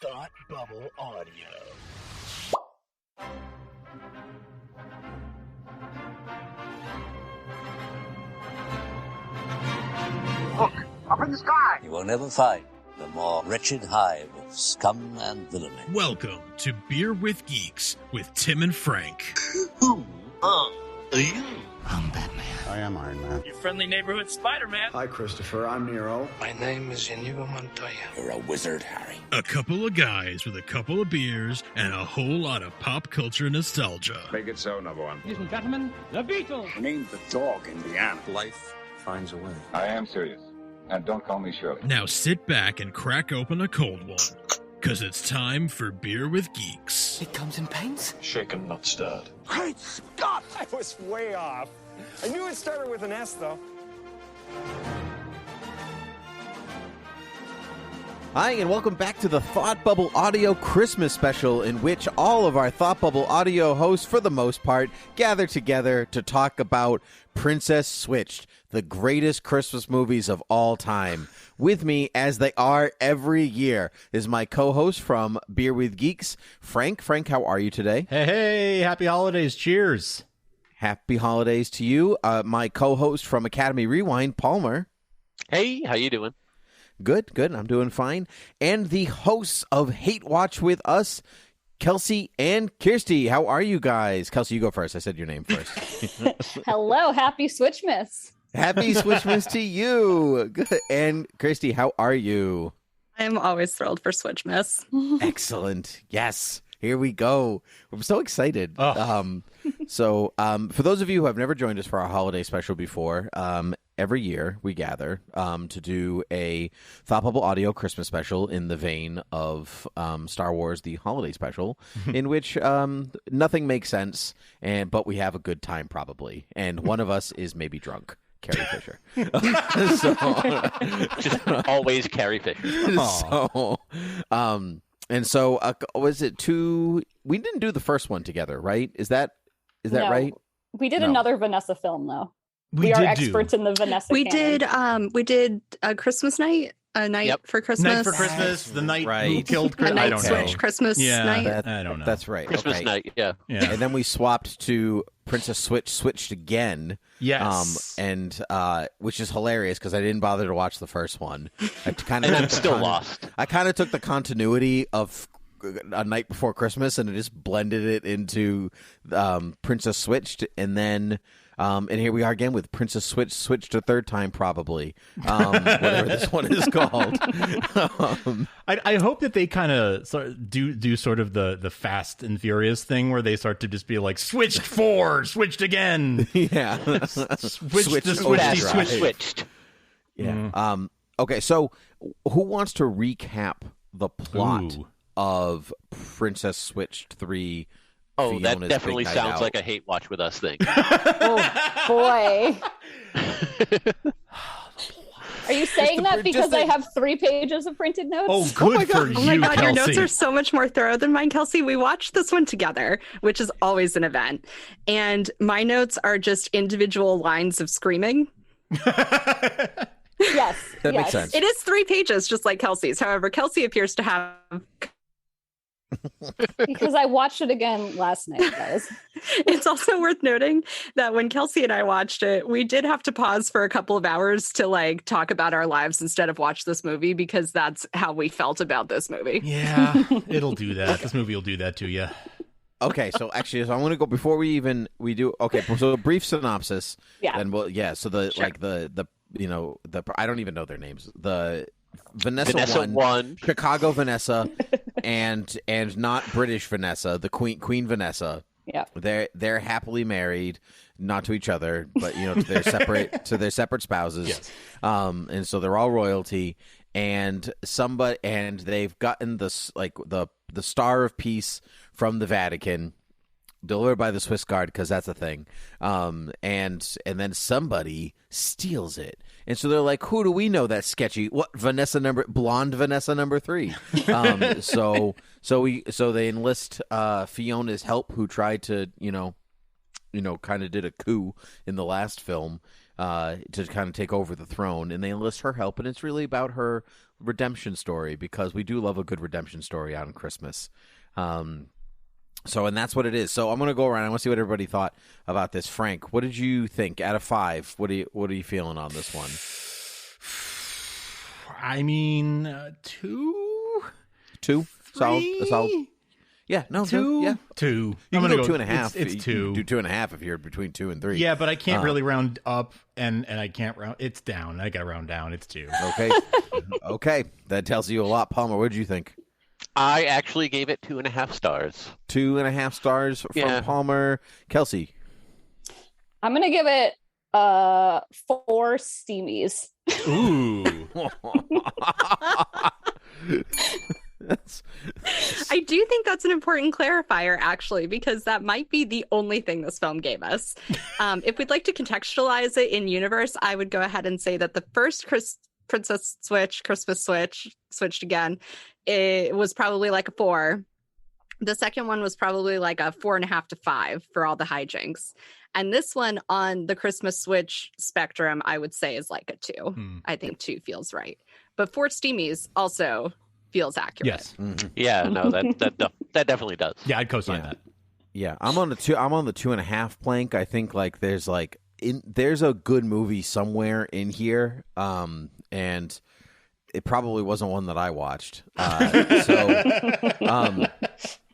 Thought Bubble Audio. Look, up in the sky! You will never find the more wretched hive of scum and villainy. Welcome to Beer with Geeks with Tim and Frank. Who are you? I'm Batman. I am Iron Man. Your friendly neighborhood Spider-Man. Hi, Christopher. I'm Nero. My name is Inigo Montoya. You're a wizard, Harry. A couple of guys with a couple of beers and a whole lot of pop culture nostalgia. Make it so, number one. Ladies and gentlemen, the Beatles. Name the dog Indiana. Life finds a way. I am serious. And don't call me Shirley. Now sit back and crack open a cold one, because it's time for Beer with Geeks. It comes in paints? Shaken, not stirred. Great Scott! I was way off. I knew it started with an S, though. Hi, and welcome back to the Thought Bubble Audio Christmas Special, in which all of our Thought Bubble Audio hosts, for the most part, gather together to talk about Princess Switched, the greatest Christmas movies of all time. With me, as they are every year, is my co-host from Beer with Geeks, Frank. Frank, how are you today? Hey, happy holidays. Cheers. Happy holidays to you. My co-host from Academy Rewind, Palmer. Hey, how you doing? Good. I'm doing fine. And the hosts of Hate Watch with us, Kelsey and Kirstie. How are you guys? Kelsey, you go first. I said your name first. Hello. Happy Switchmas. Happy Switchmas to you. Good. And Kirstie, how are you? I'm always thrilled for Switchmas. Excellent. Yes. Here we go. I'm so excited. Oh. For those of you who have never joined us for our holiday special before, every year we gather to do a Thought Bubble Audio Christmas special in the vein of Star Wars, the holiday special, in which nothing makes sense, but we have a good time probably. And one of us is maybe drunk. Carrie Fisher. Just always Carrie Fisher. Was it two? We didn't do the first one together, right? Is that No. right? We did another Vanessa film, though. We are did experts in the Vanessa canon. We did a Christmas night, a night for Christmas. Night for Christmas, the night who Right. killed A Christmas. night I don't switch know. Christmas night. I don't know. That's right. Christmas Okay. night, yeah. And then we swapped to Princess switched again. Yes. Which is hilarious because I didn't bother to watch the first one. And I'm still lost. I kind of took the continuity of A Night Before Christmas and just blended it into Princess Switched, and then and here we are again with Princess Switched a third time probably, whatever this one is called. I hope that they kind of do sort of the Fast and Furious thing where they start to just be like, switched again. Yeah. Switched. Yeah. Okay, so who wants to recap the plot of Princess Switched 3? Oh, Fiona's that definitely Big Night sounds Out? like a Hate Watch with us thing. Oh, boy. Are you saying that because I have 3 pages of printed notes? Oh, good for you, Oh my God, Kelsey. your notes are so much more thorough than mine, Kelsey. We watched this one together, which is always an event. And my notes are just individual lines of screaming. Yes. That makes sense. It is 3 pages, just like Kelsey's. However, Kelsey appears to have... Because I watched it again last night, guys. It's also worth noting that when Kelsey and I watched it, we did have to pause for a couple of hours to talk about our lives instead of watch this movie, because that's how we felt about this movie. Yeah, it'll do that. This movie will do that to you. Okay, so actually, I want to go before we do. Okay, so a brief synopsis. Yeah. Then so the Sure. I don't even know their names. The Vanessa 1, Chicago Vanessa, and not British Vanessa, the Queen Vanessa. Yeah. They're happily married, not to each other, but to their separate spouses. Yes. And so they're all royalty, and they've gotten this the Star of Peace from the Vatican, delivered by the Swiss Guard, because that's a thing. And then somebody steals it, and so they're like, "Who do we know that's sketchy? What blonde Vanessa number 3?" So they enlist Fiona's help, who tried to kind of did a coup in the last film. to kind of take over the throne, and they enlist her help, and it's really about her redemption story, because we do love a good redemption story on Christmas. And that's what it is. So I'm going to go around. I want to see what everybody thought about this. Frank, what did you think out of 5? What are you feeling on this one? I mean, 2? 2? Solid. Yeah, no, 2. Yeah, 2. You can go 2.5. It's 2. Do 2.5 if you're between 2 and 3. Yeah, but I can't really round up, and I can't round. It's down. I got to round down. It's 2. Okay. Okay, that tells you a lot. Palmer, what did you think? I actually gave it 2.5 stars. 2.5 stars from Palmer. Kelsey, I'm gonna give it 4 steamies. Ooh. I do think that's an important clarifier, actually, because that might be the only thing this film gave us. If we'd like to contextualize it in universe, I would go ahead and say that the first Princess Switch, Christmas Switch, switched again, it was probably like a 4. The second one was probably like a 4.5 to 5 for all the hijinks. And this one on the Christmas Switch spectrum, I would say is like a 2. I think 2 feels right. But 4 steamies also feels accurate. Yes. Mm-hmm. Yeah, no, that definitely does. Yeah, I'd co-sign that. Yeah, I'm on the 2.5 plank. I think like there's a good movie somewhere in here, and it probably wasn't one that I watched.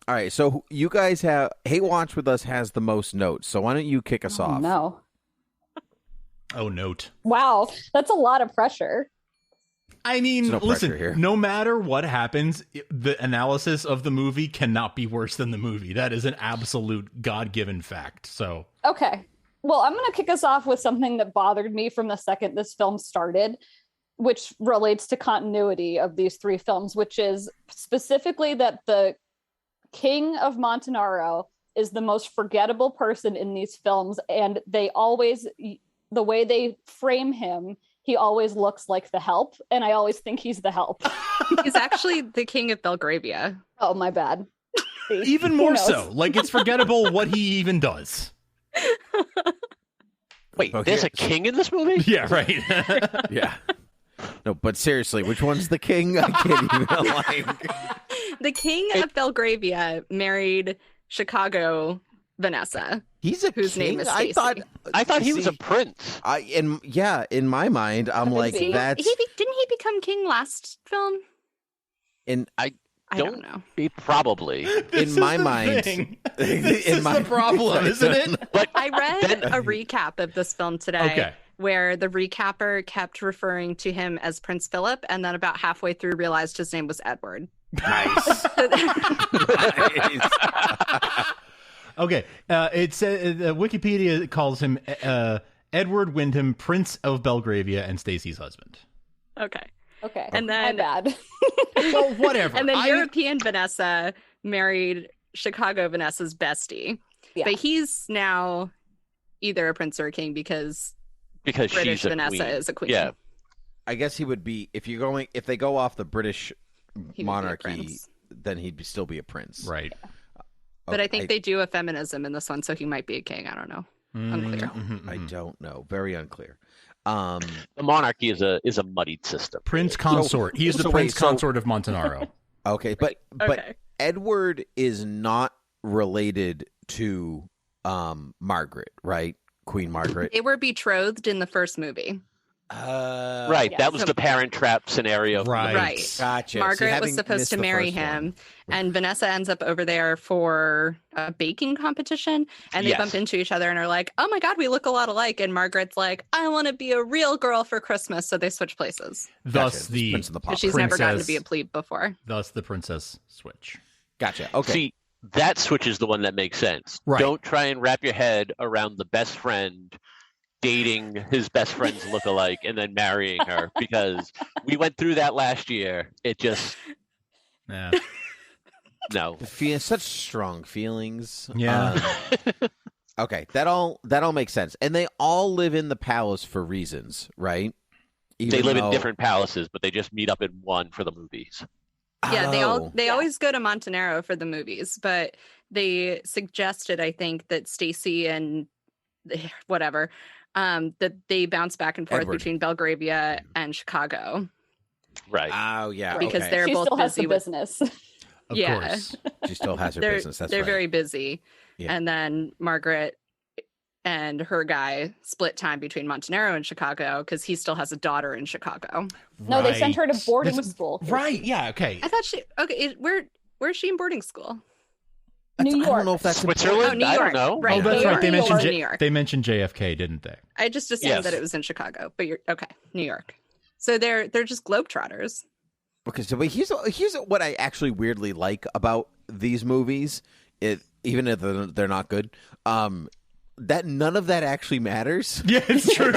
All right, so you guys have Hate Watch with us has the most notes. So why don't you kick us off? No. Oh, note. Wow, that's a lot of pressure. I mean, no listen, here. No matter what happens, the analysis of the movie cannot be worse than the movie. That is an absolute God-given fact. So Okay. Well, I'm going to kick us off with something that bothered me from the second this film started, which relates to continuity of these 3 films, which is specifically that the King of Montanaro is the most forgettable person in these films, and they always, the way they frame him, he always looks like the help, and I always think he's the help. He's actually the King of Belgravia. Oh, my bad. even more so. Like, it's forgettable what he even does. Wait, there's a king in this movie? Yeah, right. Yeah. No, but seriously, which one's the king? I can't even like. The King of Belgravia married Chicago Vanessa. He's a whose king? name is Stacey. I thought he was a prince. In my mind, I'm like that's. Didn't he become king last film? I don't know. He probably. In my mind, this is the problem, isn't it? But I read a recap of this film today. Where the recapper kept referring to him as Prince Philip, and then about halfway through realized his name was Edward. Nice. Okay, it says Wikipedia calls him Edward Wyndham, Prince of Belgravia, and Stacy's husband. Okay. And then my bad. Well, whatever. And then European Vanessa married Chicago Vanessa's bestie. Yeah. But he's now either a prince or a king because British she's a Vanessa queen. is a queen. Yeah. I guess he would be if they go off the British He would be a monarchy, prince. then he'd still be a prince, Right. But I think they do a feminism in this one, so he might be a king. I don't know. Unclear. I don't know. Very unclear. The monarchy is a muddied system. Prince consort. He is the prince consort of Montanaro. Okay, but Edward is not related to Margaret, right? Queen Margaret. They were betrothed in the first movie. Right, that was the Parent Trap scenario. Right. Gotcha. Margaret was supposed to marry him, and Vanessa ends up over there for a baking competition, and they bump into each other and are like, oh my God, we look a lot alike. And Margaret's like, I want to be a real girl for Christmas. So they switch places. Thus the Prince of the Pop. She's never gotten to be a plebe before. Thus the princess switch. Gotcha. Okay. See, that switch is the one that makes sense. Right. Don't try and wrap your head around the best friend dating his best friend's lookalike and then marrying her, because we went through that last year. It just no. Such strong feelings. Yeah. Okay, that all makes sense, and they all live in the palace for reasons, right? They live in different palaces, but they just meet up in one for the movies. Yeah, they always go to Montanaro for the movies, but they suggested, I think, that Stacy and whatever that they bounce back and forth Edward. between Belgravia and Chicago. Right. Oh, yeah. Because okay. they're She both still has busy the with business. Of yeah. course. She still has her they're, business. That's they're right. very busy. Yeah. And then Margaret and her guy split time between Montenero and Chicago because he still has a daughter in Chicago. No, they sent her to boarding That's- school. Right. Yeah. Okay. I thought she where's she in boarding school? New York. I don't know if that's Switzerland? Oh, New I York. don't know. Right. Oh, that's New right. They York. mentioned New York. they mentioned JFK, didn't they? I just assumed Yes. that it was in Chicago, but you're okay. New York. So they're just globetrotters. Because but here's what I actually weirdly like about these movies, even if they're not good, that none of that actually matters. Yeah, it's true.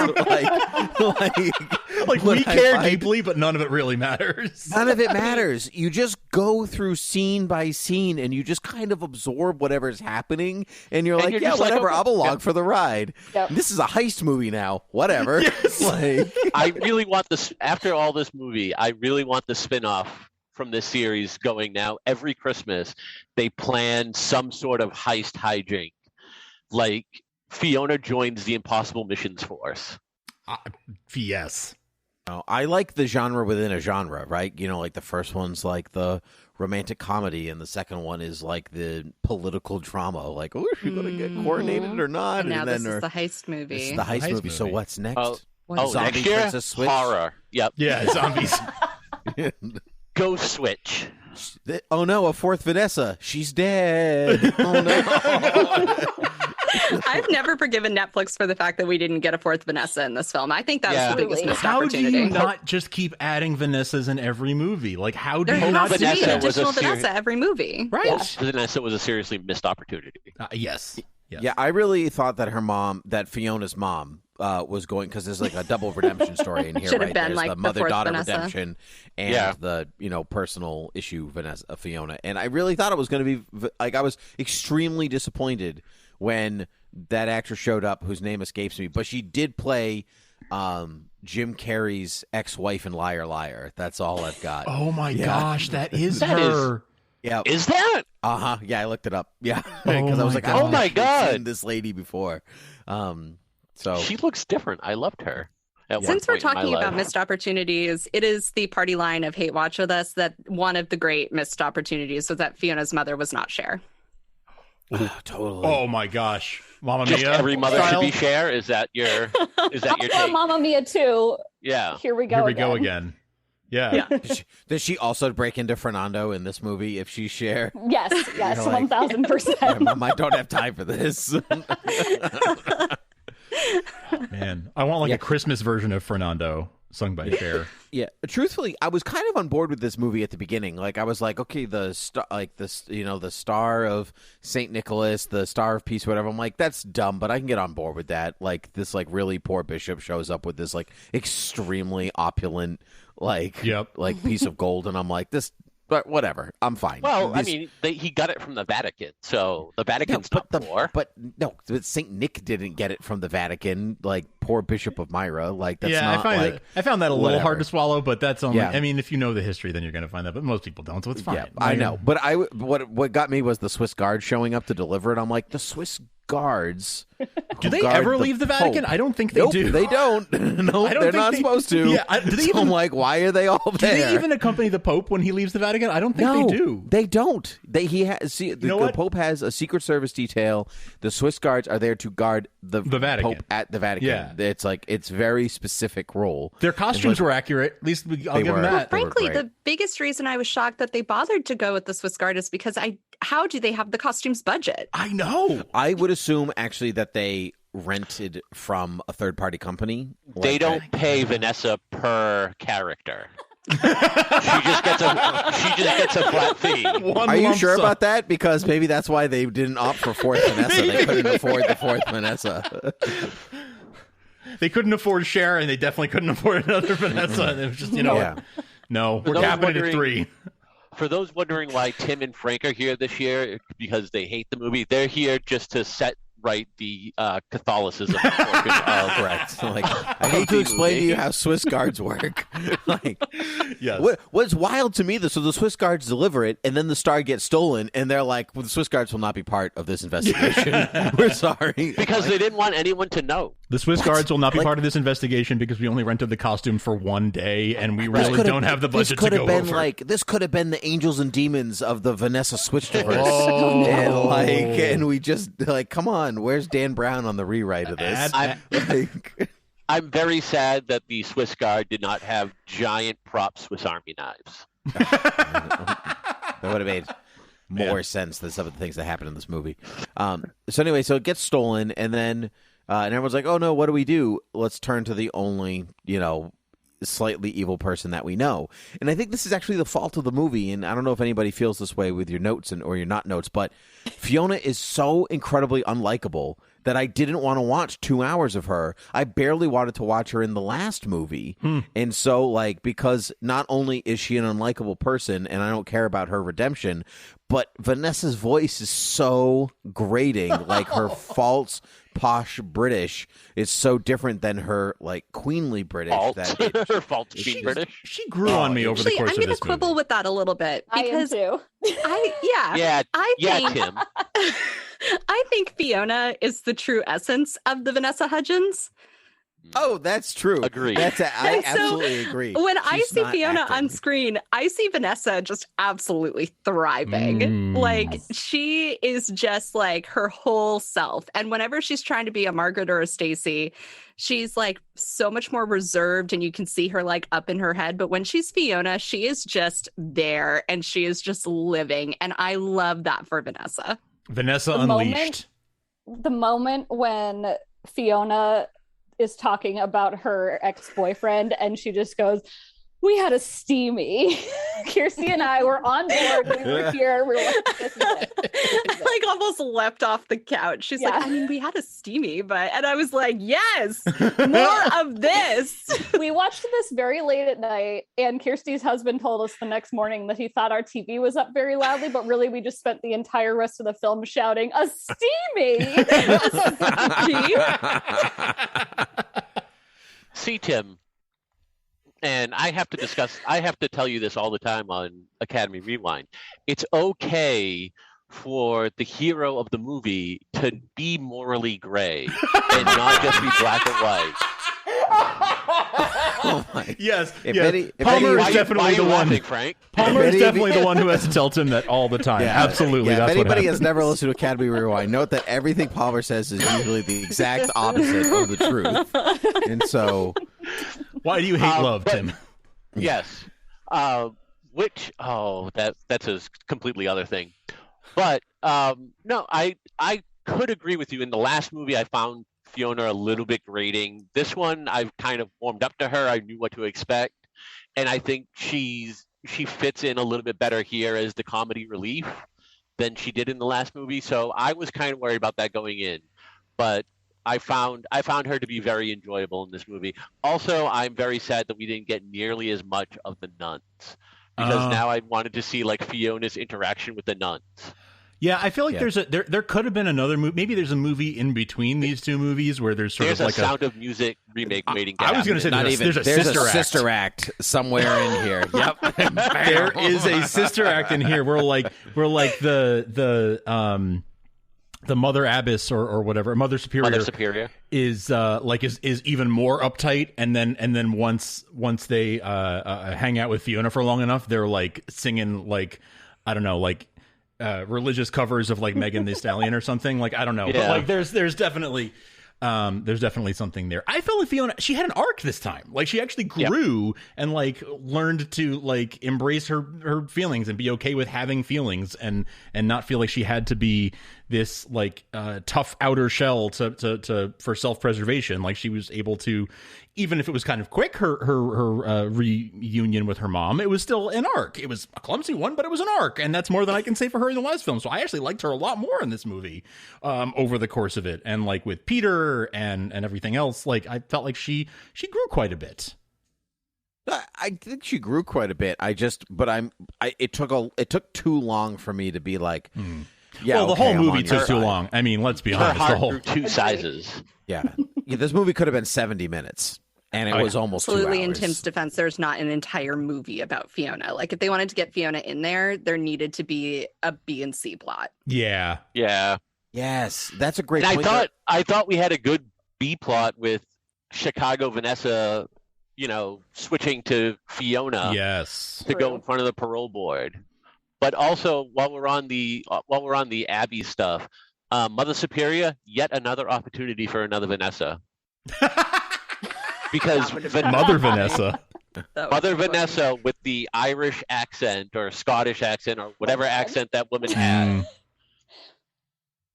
like we care deeply, but none of it really matters. None of it matters. You just go through scene by scene, and you just kind of absorb whatever's happening, and you're like, you're yeah, just like, whatever. okay. I'm along Yeah. for the ride. Yep. This is a heist movie now. Whatever. Yes. Like, I really want this, after all this movie, I really want the spin-off from this series going now. Every Christmas, they plan some sort of heist hijink. Like, Fiona joins the Impossible Missions Force. Yes. I like the genre within a genre, right? You know, like the first one's like the romantic comedy, and the second one is like the political drama. Like, oh, is she going to get coronated or not? And now then this is the heist movie. This is the heist movie. So what's next? Oh, Zombie next year? Princess Switch? Horror. Yep. Yeah, zombies. Ghost Switch. Oh no, a fourth Vanessa. She's dead. Oh no. I've never forgiven Netflix for the fact that we didn't get a fourth Vanessa in this film. I think that was the biggest missed How do opportunity. you not just keep adding Vanessas in every movie? Like, how do There you not has to be an Vanessa was a additional seri- Vanessa every movie. Right. Vanessa was a seriously missed opportunity. Yes. Yeah, I really thought that her mom, that Fiona's mom, was going, because there's like a double redemption story in here. Should have right? been There's like the the mother-daughter fourth Vanessa. redemption and the personal issue Vanessa Fiona. And I really thought it was going to be like, I was extremely disappointed when that actress showed up, whose name escapes me, but she did play Jim Carrey's ex-wife in Liar Liar. That's all I've got. Oh my gosh, that is That her. Yeah. Is that? Yeah, I looked it up. Yeah, Oh because I was my like, God. Oh my I've God. seen this lady before. So She looks different. I loved her. At Since one we're point in my talking about life. missed opportunities, it is the party line of Hate Watch with Us that one of the great missed opportunities was that Fiona's mother was not Cher. totally. Oh my gosh, Mamma Just Mia. every mother style? should be Cher. Is that your For take? Mamma Mia 2. Yeah. Here we go. Here we go again. Yeah. Does she also break into Fernando in this movie if she's Cher? Yes, yes, You're like, 1000%. Mom, I don't have time for this. Man, I want like a Christmas version of Fernando sung by Cher. Yeah, truthfully, I was kind of on board with this movie at the beginning. Like, I was like, okay, the star, like this, the star of Saint Nicholas, the star of peace, whatever. I'm like, that's dumb, but I can get on board with that. Like, this like really poor bishop shows up with this like extremely opulent like piece of gold, and I'm like, this, but whatever, I'm fine. Well, I mean, he got it from the Vatican, so the Vatican's not poor. But no, Saint Nick didn't get it from the Vatican. Like, poor Bishop of Myra. Like, that's not I found that a little whatever. hard to swallow, but that's only. Yeah. I mean, if you know the history, then you're going to find that. But most people don't, so it's fine. Yeah, I know. But what got me was the Swiss guards showing up to deliver it. I'm like, the Swiss guards. Do they guard ever the leave the Vatican? Pope. I don't think they Nope, do. They don't. No, I don't they're think not they- supposed to. Yeah, do they So even- I'm like, why are they all Do there? they even accompany the Pope when he leaves the Vatican? I don't think No, they do. They don't. The know what? Pope has a Secret Service detail. The Swiss guards are there to guard the Vatican. Pope at the Vatican. Yeah. It's like, it's very specific role. Their costumes were accurate. At least I'll They give were. them that. They were Frankly, great. the biggest reason I was shocked that they bothered to go with the Swiss Guard is because how do they have the costumes budget? I know. I would assume actually that they rented from a third-party company. They Like, don't pay Vanessa per character. She just gets a flat fee. Are you sure about that? Because maybe that's why they didn't opt for fourth Vanessa. They couldn't afford the fourth Vanessa. They couldn't afford Cher, and they definitely couldn't afford another Vanessa. And it was just, no, For we're those capping it at wondering- 3. For those wondering why Tim and Frank are here this year, because they hate the movie, they're here just to set right the Catholicism portion of Correct. Like, I need to explain to you how Swiss guards work. Like, Yes. what's wild to me, so the Swiss guards deliver it, and then the star gets stolen, and they're like, well, the Swiss guards will not be part of this investigation. We're sorry. because they didn't want anyone to know. The Swiss Guards will not be part of this investigation because we only rented the costume for one day, and we really don't have the budget to go over. This could have been the angels and demons of the Vanessa Switchverse. Oh. and we just come on, where's Dan Brown on the rewrite of this? I'm very sad that the Swiss Guard did not have giant prop Swiss Army knives. That would have made more sense than some of the things that happened in this movie. So anyway, so it gets stolen, and then and everyone's like, "Oh no, what do we do? Let's turn to the only slightly evil person that we know." And I think this is actually the fault of the movie. And I don't know if anybody feels this way with your notes or your not notes, but Fiona is so incredibly unlikable that I didn't want to watch 2 hours of her. I barely wanted to watch her in the last movie. And so, because not only is she an unlikable person and I don't care about her redemption, but Vanessa's voice is so grating. Her false, posh British is so different than her, queenly British. Her false British. She grew on me over the course of this movie. I'm going to quibble with that a little bit. Because I am too. Tim. I think Fiona is the true essence of the Vanessa Hudgens. Oh, that's true. Agree. I absolutely agree. When I see Fiona on screen, I see Vanessa just absolutely thriving. She is just her whole self. And whenever she's trying to be a Margaret or a Stacy, she's so much more reserved, and you can see her up in her head. But when she's Fiona, she is just there and she is just living. And I love that for Vanessa. Vanessa Unleashed. The moment when Fiona is talking about her ex-boyfriend and she just goes, "We had a steamy." Kirstie and I were on board. We were here. We were like, this is it. I almost leapt off the couch. She's like, "I mean, we had a steamy, but," and I was like, "Yes, more of this." We watched this very late at night, and Kirstie's husband told us the next morning that he thought our TV was up very loudly, but really we just spent the entire rest of the film shouting, "A steamy!" See, Tim. And I have to tell you this all the time on Academy Rewind. It's okay for the hero of the movie to be morally gray and not just be black and white. Yes. Palmer is definitely the one. Frank? Palmer is definitely the one who has to tell Tim that all the time. Yeah, absolutely. Yeah, that's if anybody what has never listened to Academy Rewind, note that everything Palmer says is usually the exact opposite of the truth. And so, why do you hate love, Tim? Yes. That's a completely other thing. But no, I could agree with you. In the last movie, I found Fiona a little bit grating. This one, I've kind of warmed up to her. I knew what to expect, and I think she fits in a little bit better here as the comedy relief than she did in the last movie. So I was kind of worried about that going in, but I found her to be very enjoyable in this movie. Also, I'm very sad that we didn't get nearly as much of the nuns, because now I wanted to see Fiona's interaction with the nuns. Yeah, I feel like there could have been another movie. Maybe there's a movie in between these two movies where there's sort of a Sound of Music remake waiting to happen. I was going to say there's a sister act somewhere in here. Yep, there is a sister act in here. We're like the Mother Abbess or whatever, Mother Superior is even more uptight, and then once they hang out with Fiona for long enough, they're singing I don't know, religious covers of Megan Thee Stallion or something. I don't know, yeah. But there's definitely something there. I felt like Fiona, she had an arc this time. She actually grew and learned to embrace her feelings and be okay with having feelings and not feel like she had to be this tough outer shell for self-preservation. She was able to, even if it was kind of quick, her reunion with her mom, it was still an arc. It was a clumsy one, but it was an arc, and that's more than I can say for her in the last film. So I actually liked her a lot more in this movie over the course of it, and with Peter and everything else, I felt like she grew quite a bit. I think she grew quite a bit. It took too long for me to be like. Yeah, the whole movie took too long. I mean, let's be honest. Her heart grew 2 sizes. Yeah, this movie could have been 70 minutes, and it was almost 2 hours. Absolutely, in Tim's defense, there's not an entire movie about Fiona. If they wanted to get Fiona in there needed to be a B and C plot. Yeah. Yes, that's a great point. I thought we had a good B plot with Chicago Vanessa, switching to Fiona. Yes. To go in front of the parole board. But also, while we're on the Abby stuff, Mother Superior, yet another opportunity for another Vanessa. Because Mother Vanessa. Mother Vanessa with the Irish accent or Scottish accent or whatever accent that woman had.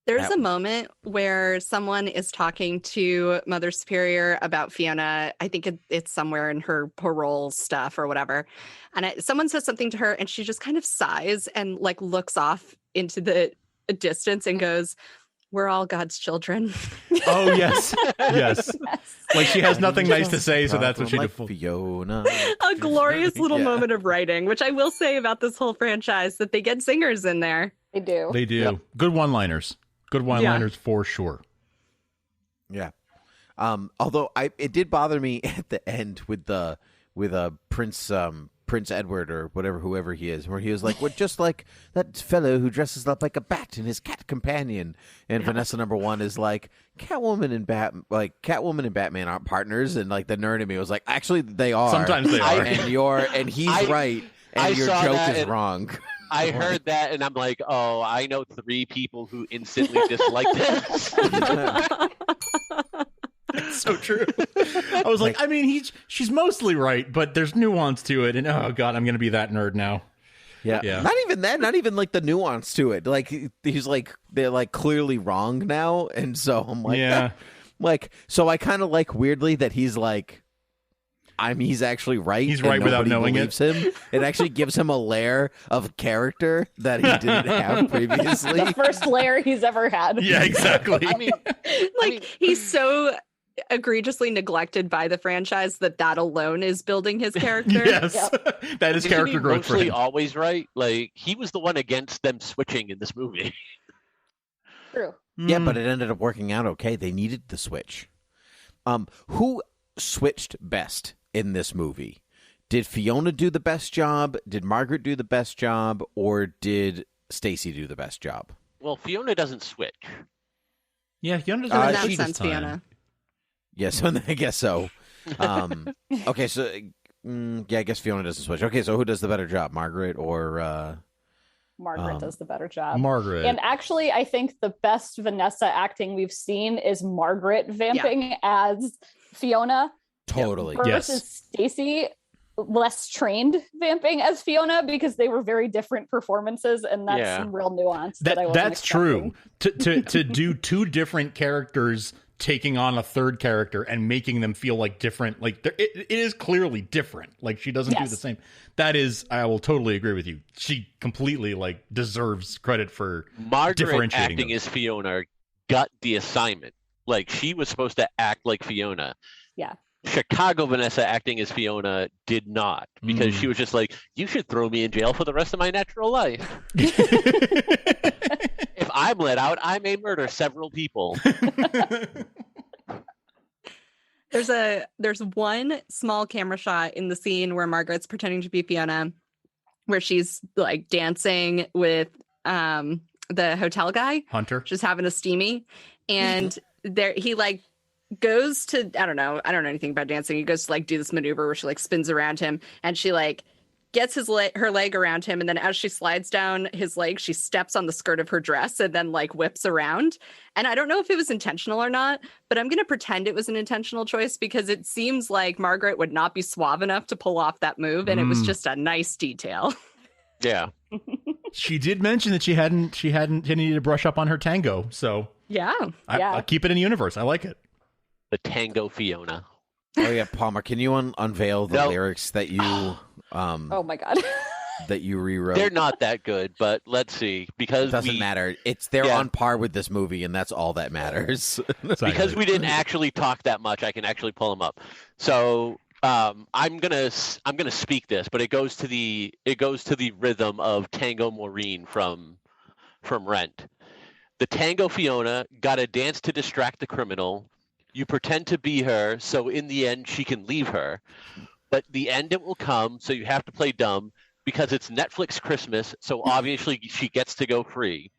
There's a moment where someone is talking to Mother Superior about Fiona. I think it's somewhere in her parole stuff or whatever. And someone says something to her and she just kind of sighs and like looks off into the distance and goes, "We're all God's children." Oh, yes. Yes. Like she has nothing nice to say, so that's what she did. Fiona. A glorious little moment of writing, which I will say about this whole franchise, that they get singers in there. They do. They do. Yep. Good one-liners. Good one-liners for sure. Yeah. Although it did bother me at the end with Prince Edward or whoever he is, where he was like, "We're just like that fellow who dresses up like a bat and his cat companion." And Vanessa #1 is like, Catwoman and Batman aren't partners, and like the nerd in me was like, actually they are. Sometimes they are. And he's right, and your joke is wrong. I heard that, and I'm like, oh, I know 3 people who instantly dislike this. It's so true. I was like, I mean, she's mostly right, but there's nuance to it, and oh god, I'm gonna be that nerd now. Yeah. Not even that. Not even like the nuance to it. Like he's like they're like clearly wrong now, and so I'm like, so I kind of like weirdly that he's like, he's actually right. He's right without knowing it. Him. It actually gives him a layer of character that he didn't have previously. The first layer he's ever had. Yeah, exactly. He's so egregiously neglected by the franchise that alone is building his character. Yes. That is character growth for him. Always right. Like he was the one against them switching in this movie. True. Yeah, but it ended up working out okay. They needed the switch. Who switched best in this movie? Did Fiona do the best job? Did Margaret do the best job? Or did Stacy do the best job? Well, Fiona doesn't switch. Yeah, Fiona doesn't. In that sense, Fiona. Yes, I guess so. Okay, so I guess Fiona doesn't switch. Okay, so who does the better job, Margaret or? Margaret does the better job. Margaret. And actually, I think the best Vanessa acting we've seen is Margaret vamping as Fiona. Totally. Versus Stacy, less trained vamping as Fiona, because they were very different performances, and that's some real nuance. That's true. To do 2 different characters taking on a third character and making them feel like different, like it is clearly different. Like she doesn't do the same. That is, I will totally agree with you. She completely like deserves credit for Margaret acting as Fiona. Got the assignment. Like she was supposed to act like Fiona. Yeah. Chicago Vanessa acting as Fiona did not, because she was just like, you should throw me in jail for the rest of my natural life. If I'm let out, I may murder several people. There's one small camera shot in the scene where Margaret's pretending to be Fiona, where she's like dancing with the hotel guy, Hunter, just having a steamy, and he like goes to I don't know anything about dancing. He goes to like do this maneuver where she like spins around him, and she like gets her leg around him, and then as she slides down his leg, she steps on the skirt of her dress and then like whips around. And I don't know if it was intentional or not, but I'm gonna pretend it was an intentional choice, because it seems like Margaret would not be suave enough to pull off that move, and it was just a nice detail. Yeah. She did mention that she needed to brush up on her tango, so I'll keep it in universe. I like it. The Tango Fiona. Oh yeah, Palmer, can you unveil the lyrics that you oh my god. that you rewrote? They're not that good, but let's see, because it doesn't matter. They're on par with this movie, and that's all that matters. Because we didn't actually talk that much, I can actually pull them up. So I'm gonna speak this, but it goes to the rhythm of Tango Maureen from Rent. The Tango Fiona gotta dance to distract the criminal. You pretend to be her, so in the end she can leave her. But the end it will come, so you have to play dumb, because it's Netflix Christmas, so obviously she gets to go free.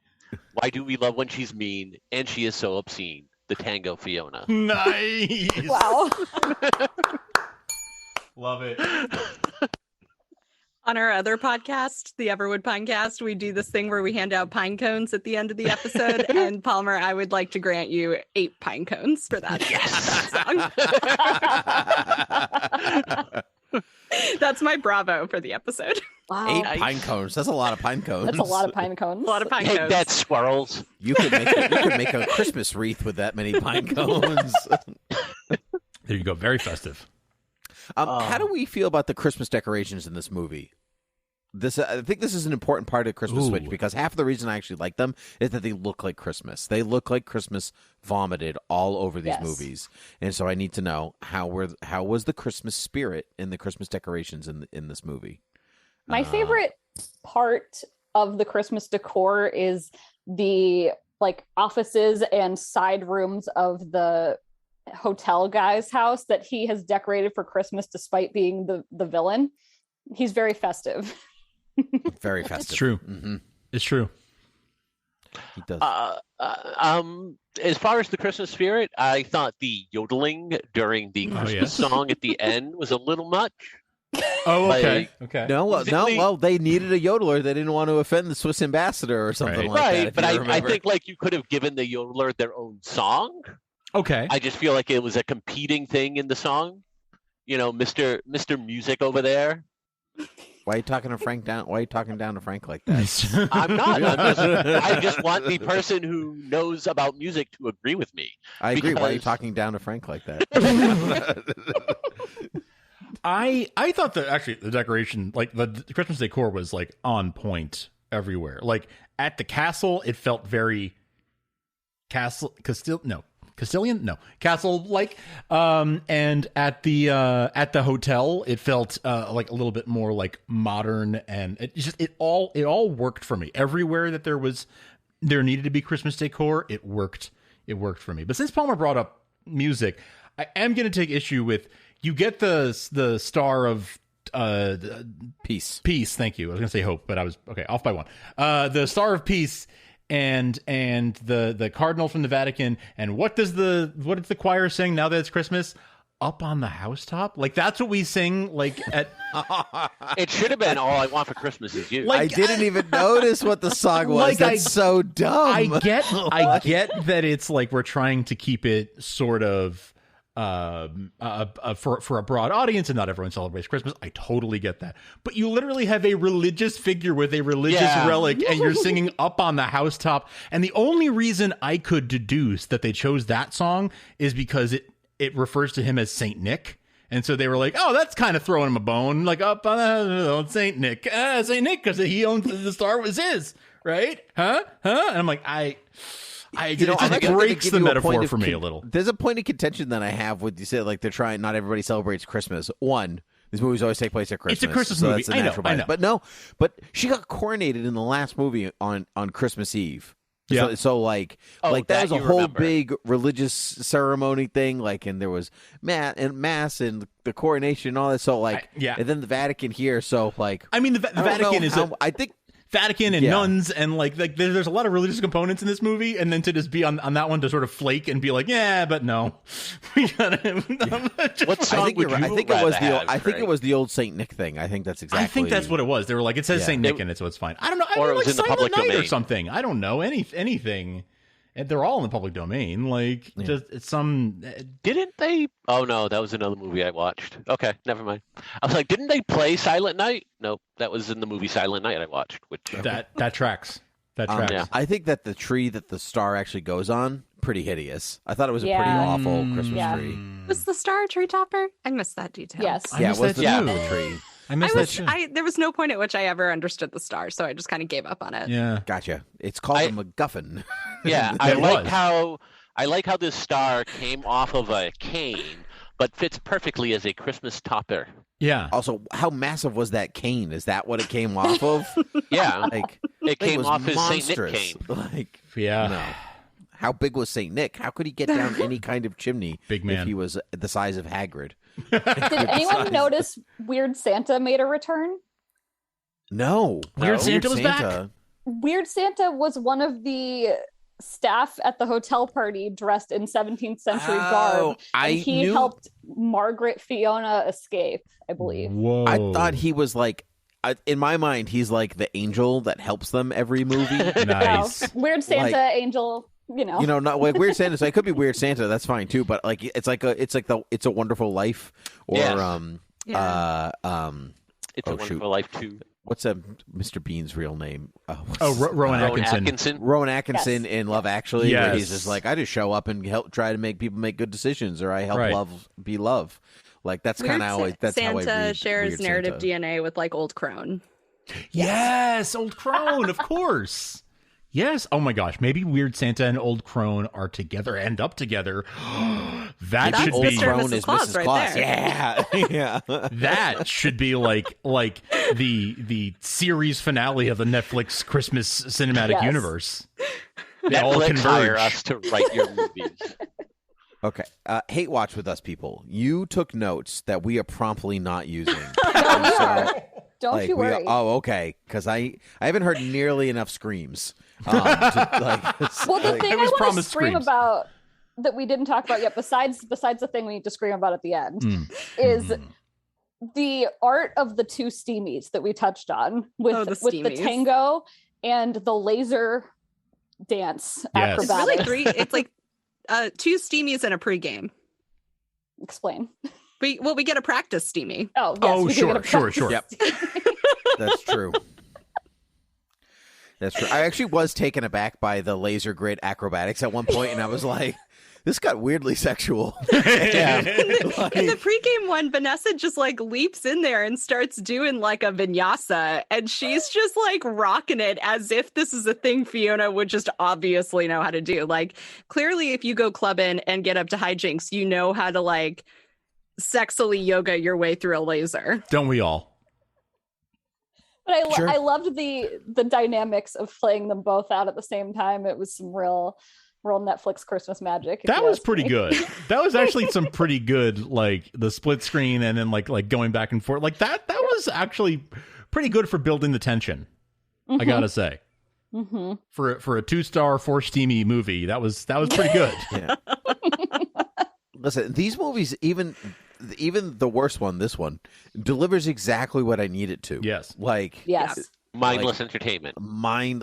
Why do we love when she's mean, and she is so obscene? the Tango Fiona. Nice. Wow. Love it. On our other podcast, the Everwood Pinecast, we do this thing where we hand out pine cones at the end of the episode. And Palmer, I would like to grant you 8 pine cones for that song. That's my bravo for the episode. Wow. 8 pine cones. That's a lot of pine cones. That's a lot of pine cones. A lot of pine Take cones. that, squirrels. You could make a Christmas wreath with that many pine cones. There you go. Very festive. How do we feel about the Christmas decorations in this movie? I think this is an important part of Christmas Switch because half of the reason I actually like them is that they look like Christmas. They look like Christmas vomited all over these movies, and so I need to know how was the Christmas spirit in the Christmas decorations in this movie. My favorite part of the Christmas decor is the offices and side rooms of the hotel guy's house that he has decorated for Christmas despite being the villain. He's very festive. Very festive. It's true. Mm-hmm. It's true. He does. As far as the Christmas spirit, I thought the yodeling during the Christmas song at the end was a little much. Oh, okay. Okay. No, well, they needed a yodeler. They didn't want to offend the Swiss ambassador or something like that. Right, but I think you could have given the yodeler their own song. Okay. I just feel like it was a competing thing in the song. Mr. Music over there. Why are you talking to Frank down? Why are you talking down to Frank like that? I'm not. I just want the person who knows about music to agree with me. I agree. Why are you talking down to Frank like that? I thought that actually the decoration, the Christmas decor, was on point everywhere. At the castle, it felt very Castilian, and at the hotel, it felt a little bit more modern, and it all worked for me. Everywhere that there needed to be Christmas decor, it worked for me. But since Palmer brought up music, I am going to take issue with, you get the star of peace. Thank you. I was going to say hope, but I was off by one. The star of peace and the cardinal from the Vatican, and what is the choir sing now that it's Christmas? Up on the housetop? That's what we sing at It should have been All I Want for Christmas Is You. I didn't even notice what the song was. That's so dumb. I get that it's we're trying to keep it sort of for a broad audience, and not everyone celebrates Christmas. I totally get that, but you literally have a religious figure with a religious relic, and you're singing Up on the Housetop. And the only reason I could deduce that they chose that song is because it refers to him as Saint Nick, and so they were like, oh, that's kind of throwing him a bone, up on Saint Nick, because he owns the star was his, right? Huh? And I'm like, it just breaks the metaphor for me a little. There's a point of contention that I have with you said they're trying. Not everybody celebrates Christmas. One, these movies always take place at Christmas. It's a Christmas movie. I know. But she got coronated in the last movie on Christmas Eve. Yeah. So that was a whole big religious ceremony thing. And there was mass and the coronation and all that. So and then the Vatican here. So I mean the Vatican is I think. Vatican and nuns and there's a lot of religious components in this movie, and then to just be on that one to sort of flake and be but no, we gotta. What song I think it was the old Saint Nick thing. I think that's exactly. I think that's what it was. They were it says Saint Nick in it, so it's fine. I don't know. Or it was in the public domain or something. I don't know anything. And they're all in the public domain. Just it's some. Didn't they? Oh no, that was another movie I watched. Okay, never mind. I was didn't they play Silent Night? No, that was in the movie Silent Night I watched. Which that tracks. That tracks. Yeah. I think that the tree that the star actually goes on, pretty hideous. I thought it was a pretty awful Christmas tree. Was the star a tree topper? I missed that detail. Yes. Yeah, it was the tree. There was no point at which I ever understood the star, so I just kind of gave up on it. Yeah, gotcha. It's called a MacGuffin. Yeah, I like how this star came off of a cane, but fits perfectly as a Christmas topper. Yeah. Also, how massive was that cane? Is that what it came off of? Yeah, it came off his Saint Nick cane. No. How big was Saint Nick? How could he get down any kind of chimney? Big man. If he was the size of Hagrid. Did anyone notice Weird Santa made a return? No. Weird Santa was back. Weird Santa was one of the staff at the hotel party dressed in 17th century garb, and he helped Margaret Fiona escape, I believe. Whoa. I thought he was like, in my mind, he's like the angel that helps them every movie. Nice. No. Weird Santa, angel, not like Weird Santa. So it could be Weird Santa. That's fine too. But like, it's like It's a Wonderful Life, or It's a Wonderful Life too. What's Mr. Bean's real name? Rowan Atkinson. Rowan Atkinson in Love Actually, Yes. where he's just like, I just show up and help try to make people make good decisions, or I help love be love. Like that's kind of how that's how I read Santa shares Weird narrative Santa. DNA with like Old Crone. Yes, Old Crone, of course. Yes. Oh my gosh. Maybe Weird Santa and Old Crone are together, end up together. That should Old be Crone is Mrs. Claus. there. Yeah. That should be like the series finale of the Netflix Christmas cinematic universe. They all Netflix hire converge. us to write your movies. Okay. Hate watch with us, people. You took notes that we are promptly not using. Don't you worry. Okay. Because I haven't heard nearly enough screams. Well, the thing I want to promised scream screams. about that we didn't talk about yet, besides the thing we need to scream about at the end, is the art of the two steamies that we touched on with the tango and the laser dance acrobatics. Really it's like two steamies and a pregame. Explain. We get a practice steamy. Oh, yes, sure. Yep. That's true. That's true. I actually was taken aback by the laser grid acrobatics at one point, and I was like, this got weirdly sexual. Yeah. In the pregame one, Vanessa just like leaps in there and starts doing like a vinyasa, and she's just like rocking it as if this is a thing Fiona would just obviously know how to do. Like, clearly, if you go clubbing and get up to hijinks, you know how to like sexily yoga your way through a laser. Don't we all? But I loved the dynamics of playing them both out at the same time. It was some real Netflix Christmas magic. That was pretty good. That was actually some pretty good, like the split screen and then like going back and forth. Like that was actually pretty good for building the tension. I gotta say, for a 2-star 4 steamy movie, that was pretty good. Yeah. Listen, these movies, even the worst one, this one, delivers exactly what I need it to. Yes. Mindless entertainment.